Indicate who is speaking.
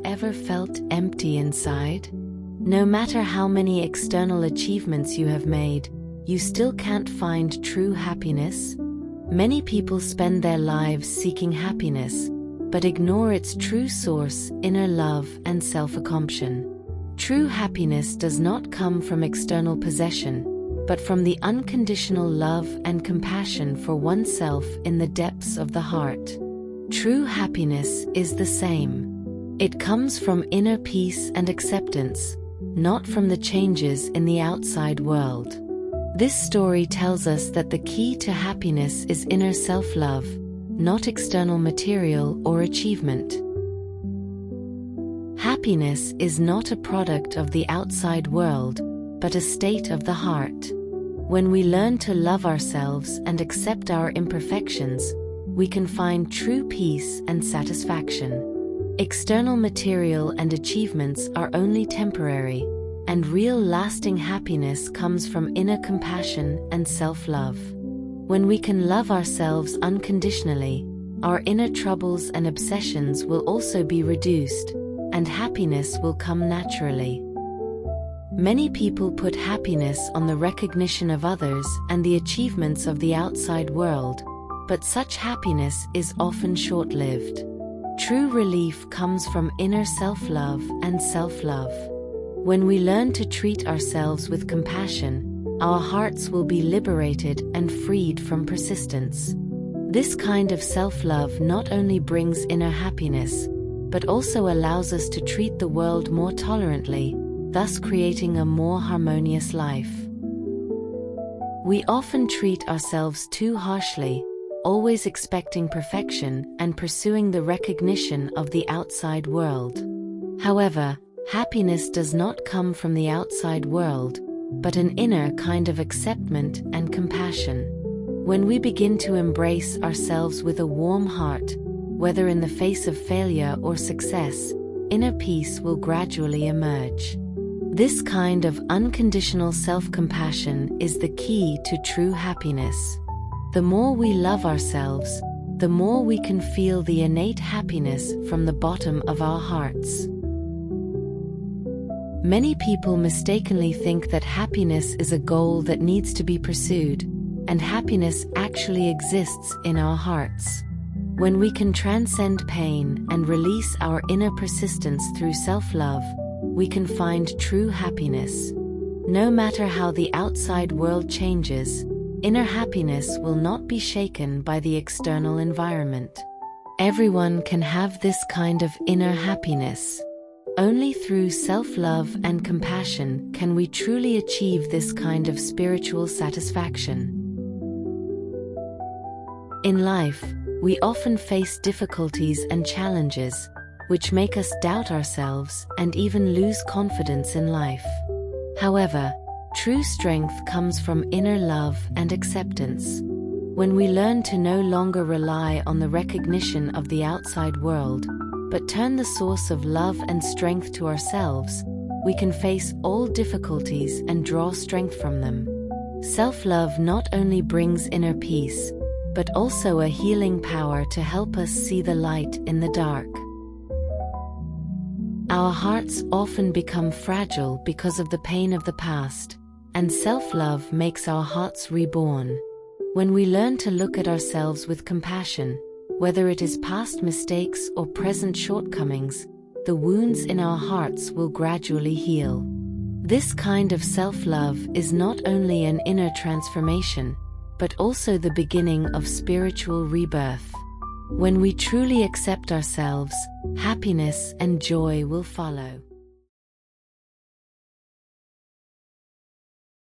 Speaker 1: ever felt empty inside? No matter how many external achievements you have made, you still can't find true happiness? Many people spend their lives seeking happiness, but ignore its true source, inner love and self-accomplishment. True happiness does not come from external possession, but from the unconditional love and compassion for oneself in the depths of the heart. True happiness is the same. It comes from inner peace and acceptance, not from the changes in the outside world. This story tells us that the key to happiness is inner self-love, not external material or achievement. Happiness is not a product of the outside world, but a state of the heart. When we learn to love ourselves and accept our imperfections, we can find true peace and satisfaction. External material and achievements are only temporary, and real lasting happiness comes from inner compassion and self-love. When we can love ourselves unconditionally, our inner troubles and obsessions will also be reduced, and happiness will come naturally. Many people put happiness on the recognition of others and the achievements of the outside world, but such happiness is often short-lived. True relief comes from inner self-love and self-love. When we learn to treat ourselves with compassion, our hearts will be liberated and freed from persistence. This kind of self-love not only brings inner happiness, but also allows us to treat the world more tolerantly, thus creating a more harmonious life. We often treat ourselves too harshly, always expecting perfection and pursuing the recognition of the outside world. However, happiness does not come from the outside world, but an inner kind of acceptance and compassion. When we begin to embrace ourselves with a warm heart, whether in the face of failure or success, inner peace will gradually emerge. This kind of unconditional self-compassion is the key to true happiness. The more we love ourselves, the more we can feel the innate happiness from the bottom of our hearts. Many people mistakenly think that happiness is a goal that needs to be pursued, and happiness actually exists in our hearts. When we can transcend pain and release our inner persistence through self-love, we can find true happiness. No matter how the outside world changes, inner happiness will not be shaken by the external environment. Everyone can have this kind of inner happiness. Only through self-love and compassion can we truly achieve this kind of spiritual satisfaction. In life, we often face difficulties and challenges, which make us doubt ourselves and even lose confidence in life. However, true strength comes from inner love and acceptance. When we learn to no longer rely on the recognition of the outside world, but turn the source of love and strength to ourselves, we can face all difficulties and draw strength from them. Self-love not only brings inner peace, but also a healing power to help us see the light in the dark. Our hearts often become fragile because of the pain of the past, and self-love makes our hearts reborn. When we learn to look at ourselves with compassion, whether it is past mistakes or present shortcomings, the wounds in our hearts will gradually heal. This kind of self-love is not only an inner transformation, but also the beginning of spiritual rebirth. When we truly accept ourselves, happiness and joy will follow.